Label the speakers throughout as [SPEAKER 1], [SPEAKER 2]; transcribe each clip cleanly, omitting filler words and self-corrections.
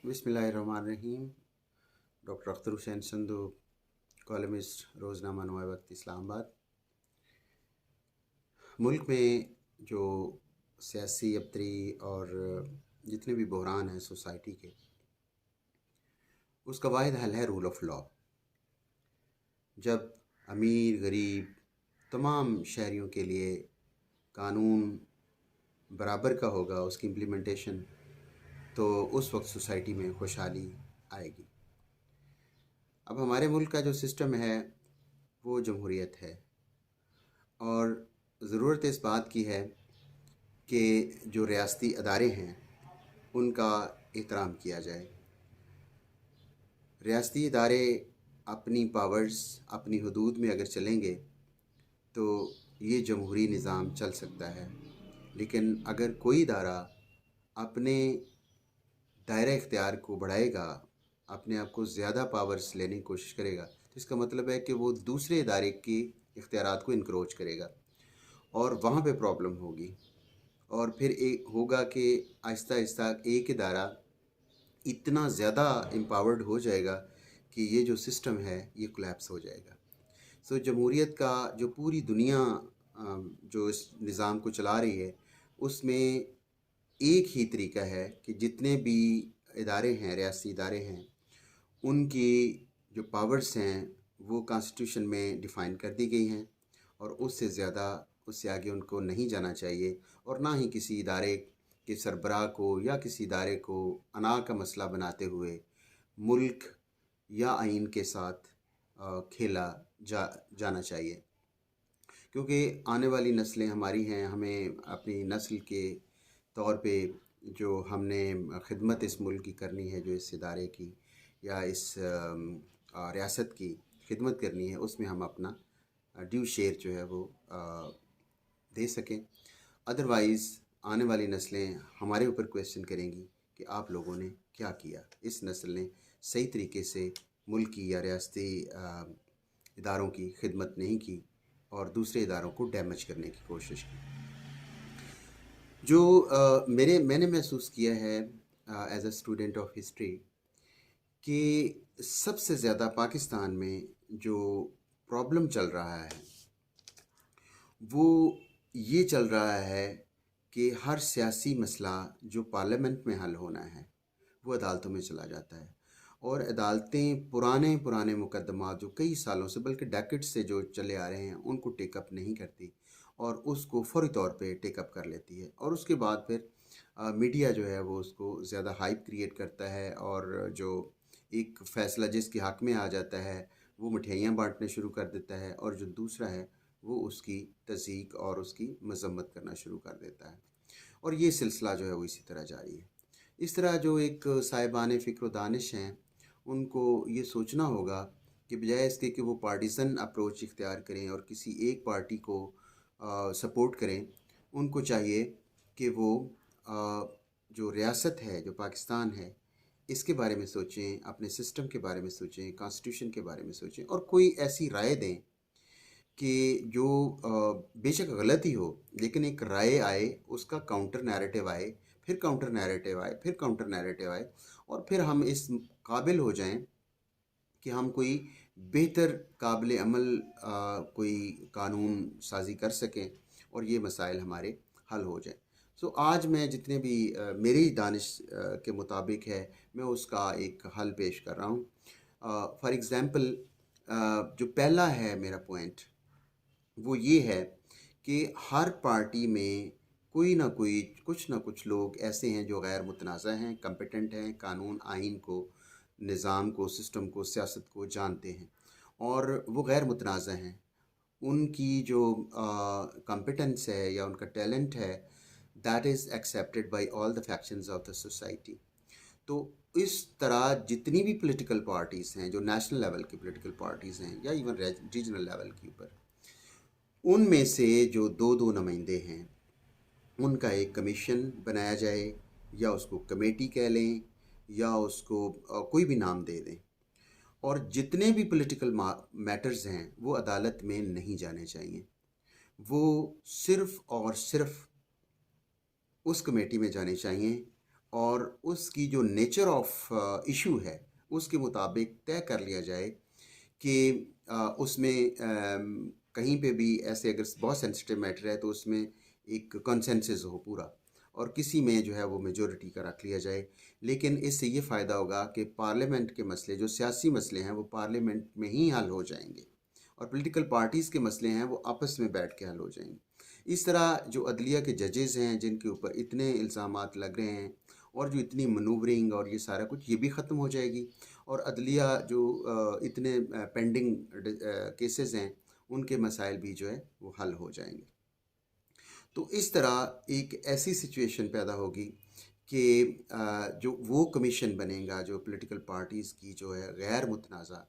[SPEAKER 1] बिस्मिल्लाहिर्रहमानिर्रहीम। Doctor Akhtar Hussain Sandhu, columnist, रोज़नामा नवाए वक्त, इस्लामाबाद। मुल्क में जो सियासी अबतरी और जितने भी बहरान हैं सोसाइटी के, उसका वाहिद हल है रूल ऑफ लॉ। जब अमीर गरीब तमाम शहरियों के लिए कानून बराबर का होगा, उसकी इम्प्लीमेंटेशन, तो उस वक्त सोसाइटी में खुशहाली आएगी। अब हमारे मुल्क का जो सिस्टम है वो जमहूरियत है, और ज़रूरत इस बात की है कि जो रियासती अदारे हैं उनका एहतराम किया जाए। रियासती इदारे अपनी पावर्स अपनी हदूद में अगर चलेंगे तो ये जमहूरी निज़ाम चल सकता है। लेकिन अगर कोई इदारा अपने दायरा इख्तियार को बढ़ाएगा, अपने आप को ज़्यादा पावर्स लेने की कोशिश करेगा, तो इसका मतलब है कि वो दूसरे इदारे की इख्तियारात को इनक्रोच करेगा और वहाँ पे प्रॉब्लम होगी। और फिर एक होगा कि आहिस्ता आहिस्ता एक इदारा इतना ज़्यादा एम्पावर्ड हो जाएगा कि ये जो सिस्टम है ये कोलैप्स हो जाएगा। सो जमहूरियत का जो पूरी दुनिया जो इस निज़ाम को चला रही है, उसमें एक ही तरीका है कि जितने भी इदारे हैं, रियासी इदारे हैं, उनकी जो पावर्स हैं वो कॉन्स्टिट्यूशन में डिफ़ाइन कर दी गई हैं, और उससे ज़्यादा, उससे आगे उनको नहीं जाना चाहिए। और ना ही किसी इदारे के सरबराह को या किसी इदारे को अना का मसला बनाते हुए मुल्क या आइन के साथ खेला जाना चाहिए। क्योंकि आने वाली नस्लें हमारी हैं, हमें अपनी नस्ल के तौर पे जो हमने खिदमत इस मुल्क की करनी है, जो इस इदारे की या इस रियासत की खिदमत करनी है, उसमें हम अपना ड्यू शेयर जो है वो दे सकें। अदरवाइज़ आने वाली नस्लें हमारे ऊपर क्वेश्चन करेंगी कि आप लोगों ने क्या किया, इस नस्ल ने सही तरीके से मुल्क की या रियासती इदारों की खिदमत नहीं की और दूसरे इदारों को डैमेज करने की कोशिश की। जो मैंने महसूस किया है as a student of history कि सबसे ज़्यादा पाकिस्तान में जो प्रॉब्लम चल रहा है वो ये चल रहा है कि हर सियासी मसला जो पार्लियामेंट में हल होना है वो अदालतों में चला जाता है, और अदालतें पुराने पुराने मुकदमा जो कई सालों से, बल्कि डेकेड से जो चले आ रहे हैं, उनको टेकअप नहीं करती और उसको फौरी तौर पे टेकअप कर लेती है। और उसके बाद फिर मीडिया जो है वो उसको ज़्यादा हाइप क्रिएट करता है, और जो एक फ़ैसला जिसके हक़ में आ जाता है वो मिठाइयाँ बांटने शुरू कर देता है, और जो दूसरा है वो उसकी तज़ीक और उसकी मज़म्मत करना शुरू कर देता है। और ये सिलसिला जो है वो इसी तरह जारी है। इस तरह जो एक साहिबान फ़िक्र व दानिश हैं, उनको ये सोचना होगा कि बजाय इसके कि वो पार्टीज़न अप्रोच इख्तियार करें और किसी एक पार्टी को सपोर्ट करें, उनको चाहिए कि वो जो रियासत है, जो पाकिस्तान है, इसके बारे में सोचें, अपने सिस्टम के बारे में सोचें, कॉन्स्टिट्यूशन के बारे में सोचें, और कोई ऐसी राय दें कि जो बेशक गलत ही हो, लेकिन एक राय आए, उसका काउंटर नैरेटिव आए, फिर काउंटर नैरेटिव आए, फिर काउंटर नैरेटिव आए, और फिर हम इस काबिल हो जाएं कि हम कोई बेहतर काबिल अमल कोई कानून साजी कर सकें और ये मसाइल हमारे हल हो जाएं। सो आज मैं जितने भी मेरी दानिश के मुताबिक है, मैं उसका एक हल पेश कर रहा हूँ। फॉर एग्ज़ाम्पल, जो पहला है मेरा पॉइंट वो ये है कि हर पार्टी में कोई ना कोई, कुछ ना कुछ लोग ऐसे हैं जो गैर मुतनाज़ा हैं, कम्पिटेंट हैं, कानून, आइन को, निज़ाम को, सिस्टम को, सियासत को जानते हैं, और वो गैर मुतनाज़ा हैं। उनकी जो कॉम्पिटेंस है या उनका टैलेंट है, that is accepted by all the factions of the society. तो इस तरह जितनी भी पॉलिटिकल पार्टीज़ हैं, जो नेशनल लेवल की पॉलिटिकल पार्टीज़ हैं या इवन रीजनल लेवल के ऊपर, उनमें से जो दो दो नुमाइंदे हैं उनका एक कमीशन बनाया जाए, या उसको कमेटी कह लें, या उसको कोई भी नाम दे दें, और जितने भी पॉलिटिकल मैटर्स हैं वो अदालत में नहीं जाने चाहिए। वो सिर्फ़ और सिर्फ़ उस कमेटी में जाने चाहिए और उसकी जो नेचर ऑफ इशू है उसके मुताबिक तय कर लिया जाए कि उसमें कहीं पे भी ऐसे अगर बहुत सेंसिटिव मैटर है तो उसमें एक कंसेंसस हो पूरा, और किसी में जो है वो मेजॉरिटी का रख लिया जाए। लेकिन इससे ये फ़ायदा होगा कि पार्लियामेंट के मसले, जो सियासी मसले हैं, वो पार्लियामेंट में ही हल हो जाएंगे, और पॉलिटिकल पार्टीज़ के मसले हैं वो आपस में बैठ के हल हो जाएंगे। इस तरह जो अदलिया के जजेज़ हैं जिनके ऊपर इतने इल्ज़ामात लग रहे हैं और जो इतनी मनूवरिंग और ये सारा कुछ, ये भी ख़त्म हो जाएगी। और अदलिया जो इतने पेंडिंग केसेस हैं उनके मसाइल भी जो है वो हल हो जाएंगे। तो इस तरह एक ऐसी सिचुएशन पैदा होगी कि जो वो कमीशन बनेगा जो पॉलिटिकल पार्टीज़ की जो है गैर मुतनाज़ा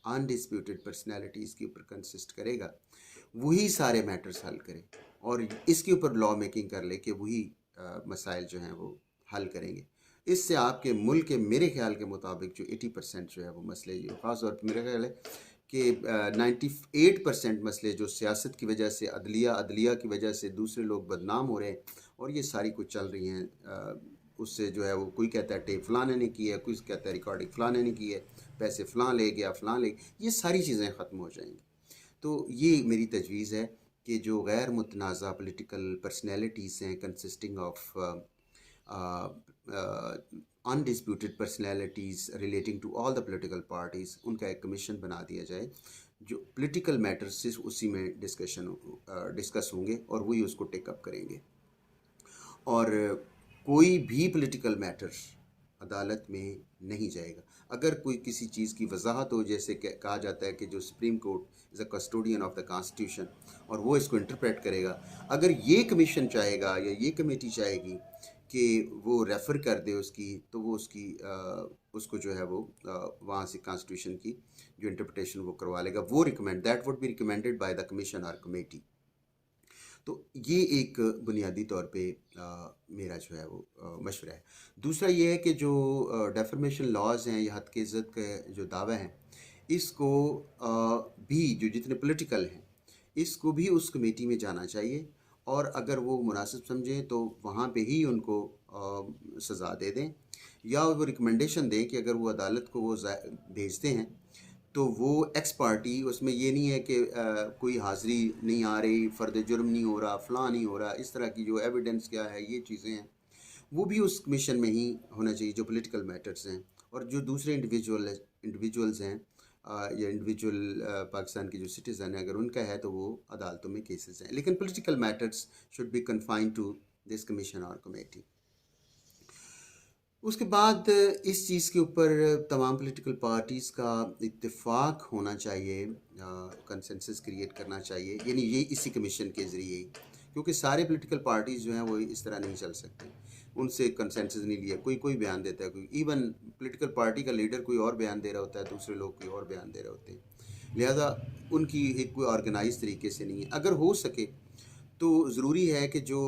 [SPEAKER 1] अनडिस्प्यूटेड पर्सनैलिटीज़ के ऊपर कंसिस्ट करेगा, वही सारे मैटर्स हल करे और इसके ऊपर लॉ मेकिंग कर ले कि वही मसाइल जो हैं वो हल करेंगे। इससे आपके मुल्क के मेरे ख्याल के मुताबिक जो 80% जो है वो मसले, ये ख़ास तौर पर मेरा ख्याल है कि 98% मसले जो सियासत की वजह से, अदलिया की वजह से दूसरे लोग बदनाम हो रहे हैं और ये सारी कुछ चल रही हैं, उससे जो है वो कोई कहता है टेप फलाने ने की है, कोई कहता है रिकॉर्डिंग फलाने ने की है, पैसे फ़लाँ ले गया, फ़लाँ ले, ये सारी चीज़ें ख़त्म हो जाएंगी। तो ये मेरी तजवीज़ है कि जो गैर मुतनाज़ा पॉलिटिकल पर्सनैलिटीज़ हैं consisting of undisputed personalities relating to all the political parties, उनका एक कमीशन बना दिया जाए जो पॉलिटिकल मैटर्स से उसी में डिस्कस होंगे और वही उसको टेकअप करेंगे। और कोई भी पॉलिटिकल मैटर अदालत में नहीं जाएगा। अगर कोई किसी चीज़ की वजाहत हो, जैसे कहा जाता है कि जो supreme court is a custodian of the constitution और वो इसको इंटरप्रेट करेगा, अगर ये कमीशन चाहेगा या ये कमेटी चाहेगी कि वो रेफ़र कर दे उसकी, तो वो उसको जो है वो वहाँ से कॉन्स्टिट्यूशन की जो इंटरप्रिटेशन वो करवा लेगा। वो recommend that would be recommended by the commission और कमेटी। तो ये एक बुनियादी तौर पे मेरा जो है वो मशवरा है। दूसरा ये है कि जो डेफर्मेशन लॉज़ हैं या हद की इज़्ज़त के जो दावे हैं, इसको भी जो जितने पॉलिटिकल हैं, इसको भी उस कमेटी में जाना चाहिए और अगर वो मुनासिब समझें तो वहाँ पे ही उनको सज़ा दे दें, या वो रिकमेंडेशन दें कि अगर वो अदालत को वो भेजते हैं तो वो एक्स पार्टी, उसमें ये नहीं है कि कोई हाज़िरी नहीं आ रही, फ़र्द जुर्म नहीं हो रहा, फ़लाँ नहीं हो रहा, इस तरह की जो एविडेंस क्या है, ये चीज़ें हैं, वो भी उस कमीशन में ही होना चाहिए जो पॉलिटिकल मैटर्स हैं। और जो दूसरे इंडिविजुअल्स हैं या इंडिविजुअल पाकिस्तान के जो सिटीज़न हैं, अगर उनका है तो वो अदालतों में केसेस हैं, लेकिन political matters should be confined to this commission और कमेटी। उसके बाद इस चीज़ के ऊपर तमाम पॉलिटिकल पार्टीज़ का इत्तेफाक होना चाहिए, कंसेंसस क्रिएट करना चाहिए, यानी ये इसी कमीशन के ज़रिए ही, क्योंकि सारे पॉलिटिकल पार्टीज़ जो हैं वो इस तरह नहीं चल सकते, उनसे कंसेंसस नहीं लिया, कोई बयान देता है, कोई इवन पॉलिटिकल पार्टी का लीडर कोई और बयान दे रहा होता है, दूसरे लोग कोई और बयान दे रहे होते हैं, लिहाजा उनकी एक कोई ऑर्गेनाइज तरीके से नहीं है। अगर हो सके तो ज़रूरी है कि जो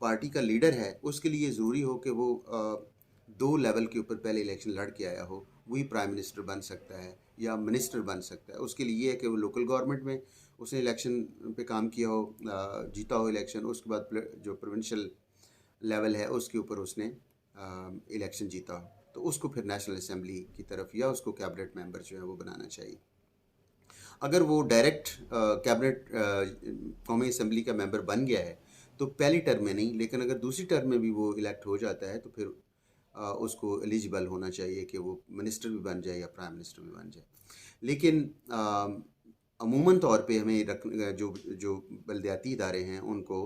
[SPEAKER 1] पार्टी का लीडर है उसके लिए ज़रूरी हो कि वो 2 लेवल के ऊपर पहले इलेक्शन लड़ के आया हो, वही प्राइम मिनिस्टर बन सकता है या मिनिस्टर बन सकता है। उसके लिए ये है कि वो लोकल गवर्नमेंट में उसने इलेक्शन पे काम किया हो, जीता हो इलेक्शन, उसके बाद जो प्रोविंशियल लेवल है उसके ऊपर उसने इलेक्शन जीता हो, तो उसको फिर नेशनल असम्बली की तरफ या उसको कैबिनेट मेंबर जो है वो बनाना चाहिए। अगर वो डायरेक्ट कैबिनेट कौमी असम्बली का मेंबर बन गया है तो पहली टर्म में नहीं, लेकिन अगर दूसरी टर्म में भी वो इलेक्ट हो जाता है तो फिर उसको एलिजिबल होना चाहिए कि वो मिनिस्टर भी बन जाए या प्राइम मिनिस्टर भी बन जाए। लेकिन अमूमन तौर पे हमें जो जो बलदियाती इदारे हैं उनको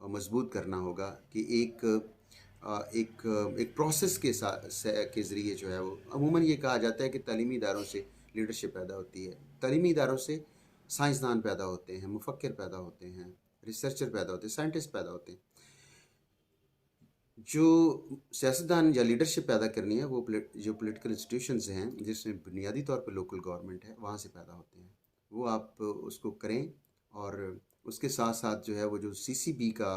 [SPEAKER 1] मजबूत करना होगा कि एक प्रोसेस के ज़रिए जो है वो, अमूमन ये कहा जाता है कि तालीमी इदारों से लीडरशिप पैदा होती है, तालीमी इदारों से साइंसदान पैदा होते हैं, मुफक्किर पैदा होते हैं, रिसर्चर पैदा होते हैं, साइंटिस्ट पैदा होते हैं। जो सियासतदान या लीडरशिप पैदा करनी है वो जो पॉलिटिकल इंस्टीट्यूशंस हैं जिसमें बुनियादी तौर पर लोकल गवर्नमेंट है, वहाँ से पैदा होते हैं। वो आप उसको करें, और उसके साथ साथ जो है वो जो सीसीबी का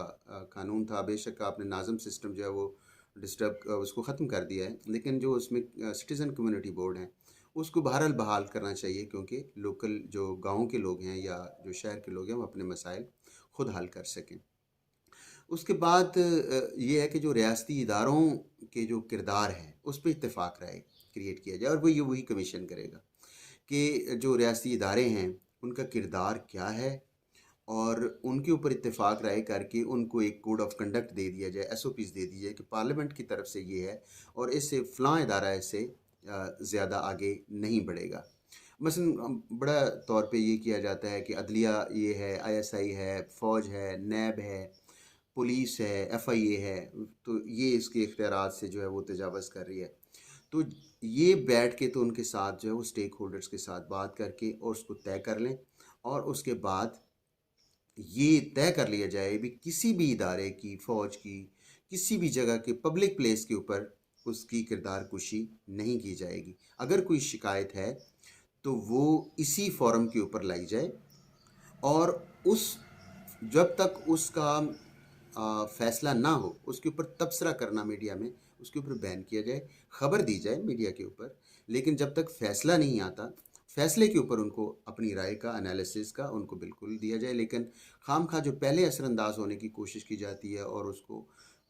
[SPEAKER 1] कानून था, बेशक आपने नाज़म सिस्टम जो है वो उसको ख़त्म कर दिया है, लेकिन जो उसमें सिटीज़न कम्युनिटी बोर्ड हैं उसको बहरहाल बहाल करना चाहिए, क्योंकि लोकल जो गाँव के लोग हैं या जो शहर के लोग हैं वो अपने मसाइल खुद हल कर सकें। उसके बाद ये है कि जो रियासती इदारों के जो किरदार हैं उस पे इत्तेफाक राय क्रिएट किया जाए, और वही कमीशन करेगा कि जो रियासती इदारे हैं उनका किरदार क्या है, और उनके ऊपर इत्तेफाक राय करके उनको एक कोड ऑफ कंडक्ट दे दिया जाए, एसओपीज़ दे दी जाए कि पार्लियामेंट की तरफ से ये है और इससे फ़लाँ इदारा इससे ज़्यादा आगे नहीं बढ़ेगा। मसलन बड़ा तौर पे ये किया जाता है कि अदलिया ये है, आईएसआई है, फ़ौज है, नैब है, पुलिस है, एफआईए है, तो ये इसके इख्तियारात से जो है वो तजावज़ कर रही है। तो ये बैठ के तो उनके साथ जो है वो स्टेक होल्डर्स के साथ बात करके और उसको तय कर लें, और उसके बाद ये तय कर लिया जाए भी किसी भी इदारे की, फ़ौज की, किसी भी जगह के पब्लिक प्लेस के ऊपर उसकी किरदार कुशी नहीं की जाएगी। अगर कोई शिकायत है तो वो इसी फोरम के ऊपर लाई जाए, और उस जब तक उसका फ़ैसला ना हो उसके ऊपर तबसरा करना मीडिया में उसके ऊपर बैन किया जाए, ख़बर दी जाए मीडिया के ऊपर। लेकिन जब तक फ़ैसला नहीं आता, फ़ैसले के ऊपर उनको अपनी राय का, एनालिसिस का उनको बिल्कुल दिया जाए। लेकिन खामखा जो पहले असरअंदाज होने की कोशिश की जाती है और उसको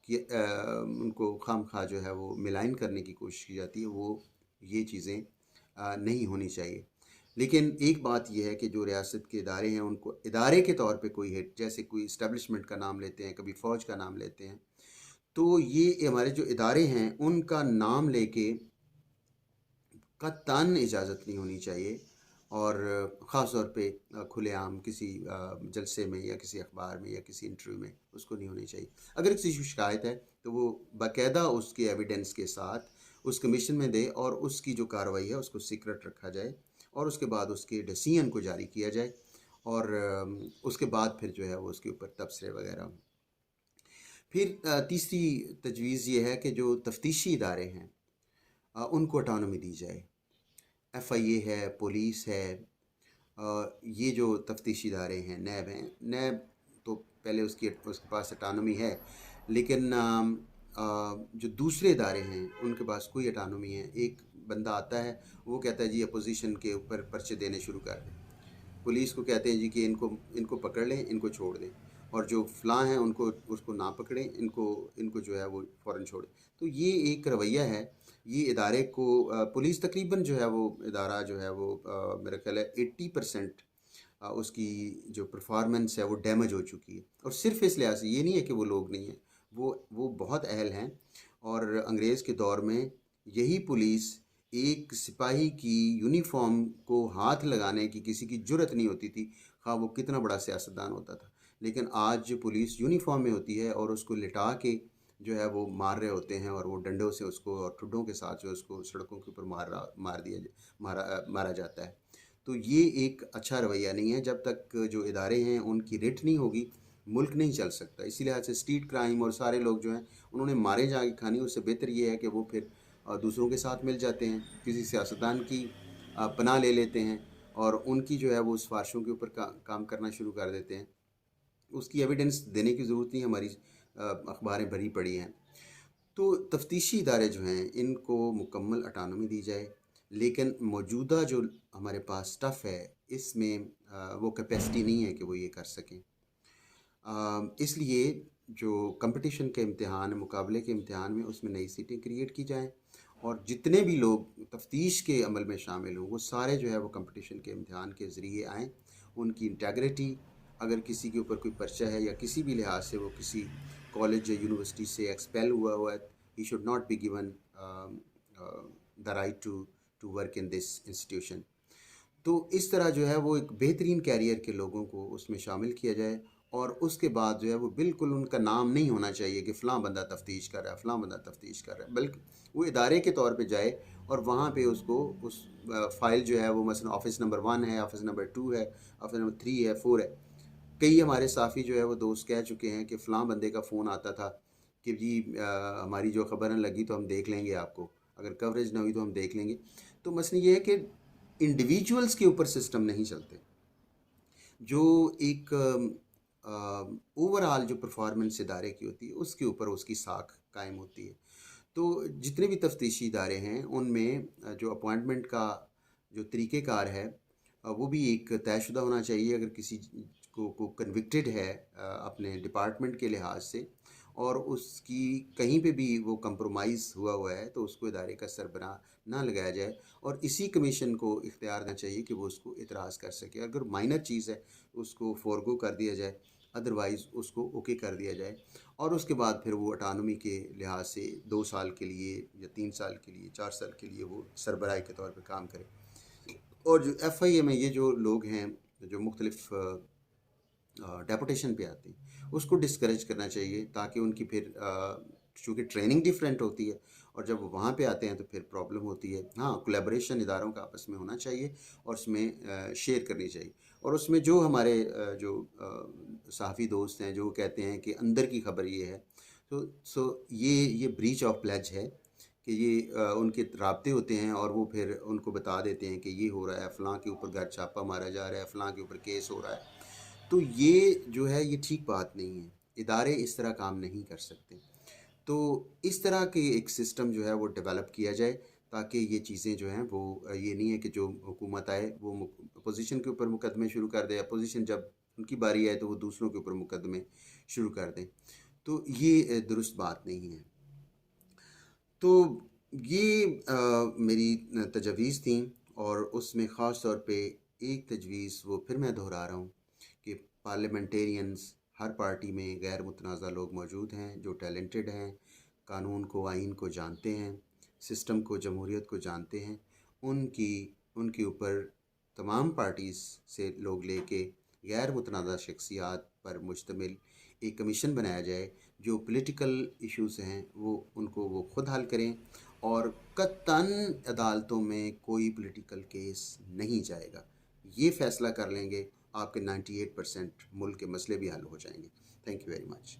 [SPEAKER 1] कि उनको खामखा जो है वो मिलाइन करने की कोशिश की जाती है, वो ये चीज़ें नहीं होनी चाहिए। लेकिन एक बात यह है कि जो रियासत के इदारे हैं उनको इदारे के तौर पे कोई हिट, जैसे कोई इस्टेब्लिशमेंट का नाम लेते हैं, कभी फ़ौज का नाम लेते हैं, तो ये हमारे जो इदारे हैं उनका नाम लेके कतई इजाज़त नहीं होनी चाहिए, और ख़ास तौर पे खुलेआम किसी जलसे में या किसी अखबार में या किसी इंटरव्यू में उसको नहीं होनी चाहिए। अगर किसी की शिकायत है तो वो बाकायदा उसके एविडेंस के साथ उस कमीशन में दे, और उसकी जो कार्रवाई है उसको सीक्रेट रखा जाए, और उसके बाद उसके डिसीजन को जारी किया जाए, और उसके बाद फिर जो है वो उसके ऊपर तबसरे वगैरह हों। फिर तीसरी तजवीज़ ये है कि जो तफ्तीशी इदारे हैं उनको ऑटोनॉमी दी जाए। एफआईए है, पुलिस है, ये जो तफ्तीशी इदारे हैं, नैब हैं, नैब तो पहले उसके पास ऑटोनॉमी है, लेकिन जो दूसरे इदारे हैं उनके पास कोई ऑटोनॉमी है। एक बंदा आता है, वो कहता है जी अपोजिशन के ऊपर पर्चे देने शुरू कर दें, पुलिस को कहते हैं जी कि इनको इनको पकड़ लें, इनको छोड़ दें, और जो फ़लाँ हैं उनको उसको ना पकड़ें, इनको इनको जो है वो फ़ौरन छोड़ें। तो ये एक रवैया है। ये इदारे को पुलिस तकरीबन जो है वो इदारा जो है वो मेरा ख़्याल है 80% उसकी जो परफॉर्मेंस है वो डैमेज हो चुकी है। और सिर्फ इस लिहाज से ये नहीं है कि वो लोग नहीं हैं, वो बहुत अहल हैं। और अंग्रेज़ के दौर में यही पुलिस एक सिपाही की यूनिफॉर्म को हाथ लगाने की किसी की जुर्रत नहीं होती थी, खा वो कितना बड़ा सियासतदान होता था। लेकिन आज जो पुलिस यूनिफॉर्म में होती है और उसको लिटा के जो है वो मार रहे होते हैं, और वो डंडों से उसको और ठुड्डों के साथ जो उसको सड़कों के ऊपर मारा जाता है। तो ये एक अच्छा रवैया नहीं है। जब तक जो इदारे हैं उनकी रिट नहीं होगी, मुल्क नहीं चल सकता। इसी लिहाज से स्ट्रीट क्राइम और सारे लोग जो हैं उन्होंने मारे जाके खानी, उससे बेहतर ये है कि वो फिर दूसरों के साथ मिल जाते हैं, किसी सियासतदान की पनाह ले लेते हैं, और उनकी जो है वो सिफारिशों के ऊपर काम करना शुरू कर देते हैं। उसकी एविडेंस देने की ज़रूरत नहीं, हमारी अखबारें भरी पड़ी हैं। तो तफ्तीशी इदारे जो हैं इनको मुकम्मल ऑटोनॉमी दी जाए, लेकिन मौजूदा जो हमारे पास स्टफ़ है इसमें वो कैपेसिटी नहीं है कि वो ये कर सकें। इसलिए जो कंपटीशन के इम्तिहान, मुकाबले के इम्तिहान में उसमें नई सीटें क्रिएट की जाएँ, और जितने भी लोग तफ्तीश के अमल में शामिल हों वो सारे जो है वो कंपटीशन के इम्तिहान के ज़रिए आएँ। उनकी इंटेग्रिटी, अगर किसी के ऊपर कोई पर्चा है या किसी भी लिहाज से वो किसी कॉलेज या यूनिवर्सिटी से एक्सपेल हुआ है, he should not be given the right to work in this institution. तो इस तरह जो है वो एक बेहतरीन कैरियर के लोगों को उसमें शामिल किया जाए, और उसके बाद जो है वो बिल्कुल उनका नाम नहीं होना चाहिए कि फ़लाँ बंदा तफ्तीश कर रहा है, फ़लाँ बंदा तफ्तीश कर रहा है, बल्कि वो इदारे के तौर पे जाए, और वहाँ पे उसको उस फ़ाइल जो है वो मसलन ऑफ़िस नंबर 1 है, ऑफ़िस नंबर 2 है, ऑफ़िस नंबर 3 है, 4 है। कई हमारे साफ़ी जो है वो दोस्त कह चुके हैं कि फ़लाँ बंदे का फ़ोन आता था कि जी हमारी जो ख़बर लगी तो हम देख लेंगे आपको, अगर कवरेज ना हुई तो हम देख लेंगे। तो मसला ये है कि इंडिविजुअल्स के ऊपर सिस्टम नहीं चलते। जो एक ओवरऑल जो परफॉर्मेंस इदारे की होती है उसके ऊपर उसकी साख कायम होती है। तो जितने भी तफ्तीशी इदारे हैं उनमें जो अपॉइंटमेंट का जो तरीक़ेकार है वो भी एक तयशुदा होना चाहिए। अगर किसी को उसको को कन्विक्टेड है अपने डिपार्टमेंट के लिहाज से, और उसकी कहीं पे भी वो कंप्रोमाइज़ हुआ है तो उसको इदारे का सरबराह ना लगाया जाए, और इसी कमीशन को इख्तियार देना चाहिए कि वो उसको इतराज़ कर सके। अगर माइनर चीज़ है उसको फ़ॉरगो कर दिया जाए, अदरवाइज़ उसको ओके कर दिया जाए, और उसके बाद फिर वो ऑटोनॉमी के लिहाज से 2 साल के लिए या 3 साल के लिए, 4 साल के लिए वो सरबराही के तौर पे काम करे। और जो FIA में ये जो लोग हैं जो मुख्तलिफ़ डेपुटेशन पे आते हैं, उसको डिस्करेज करना चाहिए, ताकि उनकी फिर चूँकि ट्रेनिंग डिफरेंट होती है और जब वो वहाँ पे आते हैं तो फिर प्रॉब्लम होती है। हाँ, कोलैबोरेशन इदारों का आपस में होना चाहिए और उसमें शेयर करनी चाहिए, और उसमें जो हमारे जो सहाफ़ी दोस्त हैं जो कहते हैं कि अंदर की खबर ये है, तो ये ब्रीच ऑफ प्लेज है कि ये उनके राब्ते होते हैं और वो फिर उनको बता देते हैं कि ये हो रहा है, फ़लाँ के ऊपर घर छापा मारा जा रहा है, फ़लाँ के ऊपर केस हो रहा है। तो ये जो है ये ठीक बात नहीं है, इदारे इस तरह काम नहीं कर सकते। तो इस तरह के एक सिस्टम जो है वो डेवलप किया जाए, ताकि ये चीज़ें जो हैं वो ये नहीं है कि जो हुकूमत आए वो अपोजिशन के ऊपर मुकदमे शुरू कर दे, अपोजिशन जब उनकी बारी आए तो वो दूसरों के ऊपर मुकदमे शुरू कर दें। तो ये दुरुस्त बात नहीं है। तो ये मेरी तजवीज़ थी, और उसमें ख़ास तौर पे एक तजवीज़ वो फिर मैं दोहरा रहा हूँ कि पार्लियामेंटेरियंस हर पार्टी में गैर मुतनाज़ा लोग मौजूद हैं जो टैलेंटेड हैं, कानून को, आइन को जानते हैं, सिस्टम को, जमहूरियत को जानते हैं। उनकी उनके ऊपर तमाम पार्टीज़ से लोग लेके गैर मुतनाज़ा शख्सियात पर मुश्तमिल एक कमीशन बनाया जाए जो पॉलिटिकल इश्यूज़ हैं वो खुद हल करें, और कतन अदालतों में कोई पॉलिटिकल केस नहीं जाएगा। ये फ़ैसला कर लेंगे, आपके 98% मुल्क के मसले भी हल हो जाएंगे। Thank you very much.